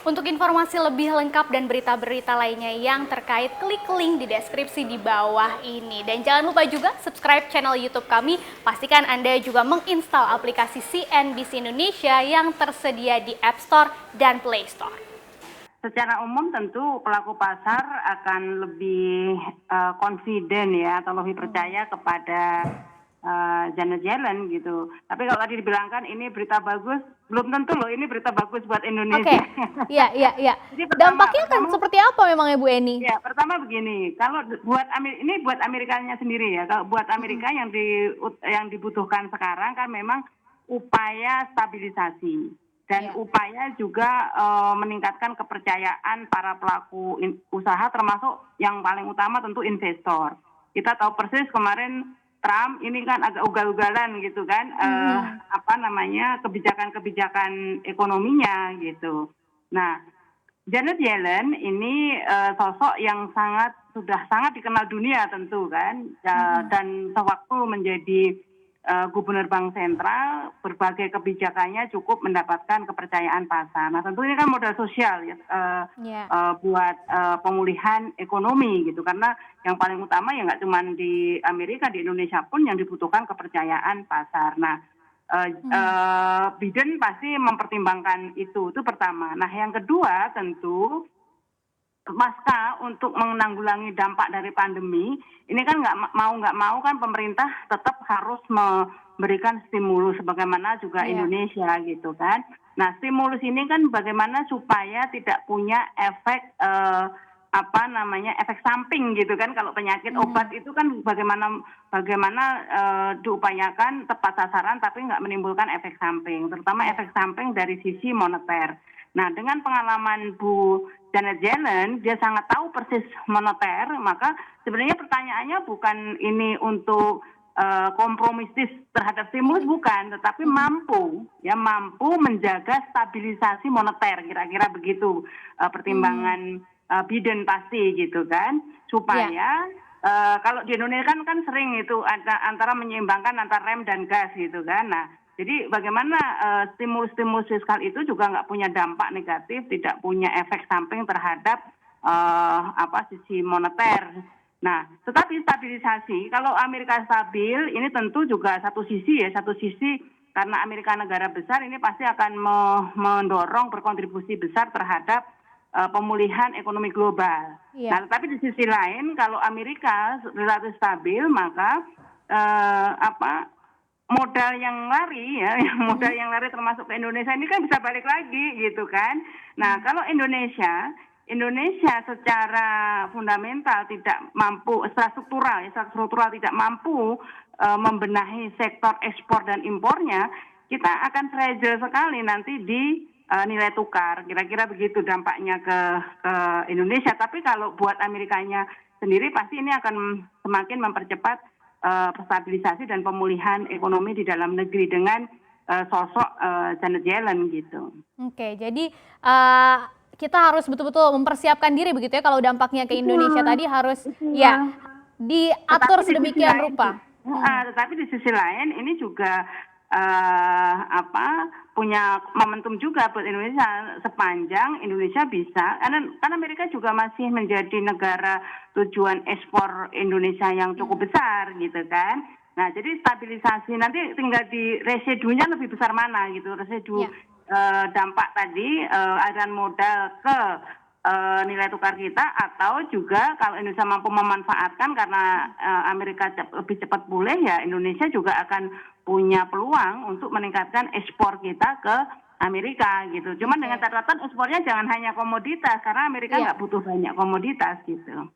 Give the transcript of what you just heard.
Untuk informasi lebih lengkap dan berita-berita lainnya yang terkait, klik link di deskripsi di bawah ini. Dan jangan lupa juga subscribe channel YouTube kami. Pastikan Anda juga menginstal aplikasi CNBC Indonesia yang tersedia di App Store dan Play Store. Secara umum tentu pelaku pasar akan lebih confident ya atau lebih percaya kepada Janet Yellen gitu. Tapi kalau tadi dibilangkan ini berita bagus, belum tentu loh ini berita bagus buat Indonesia. Iya. Jadi Dampaknya kan seperti apa memangnya Bu Eni? Ya, pertama begini, kalau ini buat Amerikanya sendiri ya. Kalau buat Amerika yang dibutuhkan sekarang kan memang upaya stabilisasi dan upaya juga meningkatkan kepercayaan para pelaku usaha, termasuk yang paling utama tentu investor. Kita tahu persis kemarin Trump ini kan agak ugal-ugalan gitu kan, kebijakan-kebijakan ekonominya gitu. Nah, Janet Yellen ini sosok yang sudah sangat dikenal dunia tentu kan, dan sewaktu menjadi gubernur bank sentral, berbagai kebijakannya cukup mendapatkan kepercayaan pasar. Nah tentu ini kan modal sosial ya, buat pemulihan ekonomi gitu, karena yang paling utama ya nggak cuma di Amerika, di Indonesia pun yang dibutuhkan kepercayaan pasar. Nah Biden pasti mempertimbangkan itu pertama. Nah yang kedua tentu pasca untuk menanggulangi dampak dari pandemi ini kan nggak mau kan pemerintah tetap harus memberikan stimulus sebagaimana juga Indonesia gitu kan. Nah stimulus ini kan bagaimana supaya tidak punya efek efek samping gitu kan. Kalau penyakit obat itu kan bagaimana diupayakan tepat sasaran tapi nggak menimbulkan efek samping, terutama efek samping dari sisi moneter. Nah dengan pengalaman Bu Janet Yellen, dia sangat tahu persis moneter, maka sebenarnya pertanyaannya bukan ini untuk kompromistis terhadap stimulus, bukan, tetapi mampu menjaga stabilisasi moneter, kira-kira begitu pertimbangan Biden pasti gitu kan, supaya kalau di Indonesia kan sering itu antara menyeimbangkan antara rem dan gas gitu kan. Nah jadi bagaimana stimulus-stimulus fiskal itu juga nggak punya dampak negatif, tidak punya efek samping terhadap sisi moneter. Nah, tetapi stabilisasi, kalau Amerika stabil, ini tentu juga satu sisi karena Amerika negara besar, ini pasti akan mendorong berkontribusi besar terhadap pemulihan ekonomi global. Nah, tapi di sisi lain, kalau Amerika relatif stabil, maka modal yang lari termasuk ke Indonesia ini kan bisa balik lagi gitu kan. Nah kalau Indonesia secara fundamental tidak mampu, secara struktural tidak mampu membenahi sektor ekspor dan impornya, kita akan fragile sekali nanti di nilai tukar. Kira-kira begitu dampaknya ke Indonesia. Tapi kalau buat Amerikanya sendiri pasti ini akan semakin mempercepat stabilisasi dan pemulihan ekonomi di dalam negeri dengan sosok Janet Yellen gitu. Oke, jadi kita harus betul-betul mempersiapkan diri begitu ya, kalau dampaknya ke Indonesia tadi harus diatur sedemikian rupa. Tetapi di sisi lain ini juga punya momentum juga buat Indonesia, sepanjang Indonesia bisa, karena Amerika juga masih menjadi negara tujuan ekspor Indonesia yang cukup besar gitu kan. Nah jadi stabilisasi nanti tinggal di residunya lebih besar mana gitu, residu dampak tadi aliran modal ke nilai tukar kita, atau juga kalau Indonesia mampu memanfaatkan karena Amerika lebih cepat pulih, ya Indonesia juga akan punya peluang untuk meningkatkan ekspor kita ke Amerika gitu. Cuman dengan catatan ekspornya jangan hanya komoditas, karena Amerika nggak butuh banyak komoditas gitu.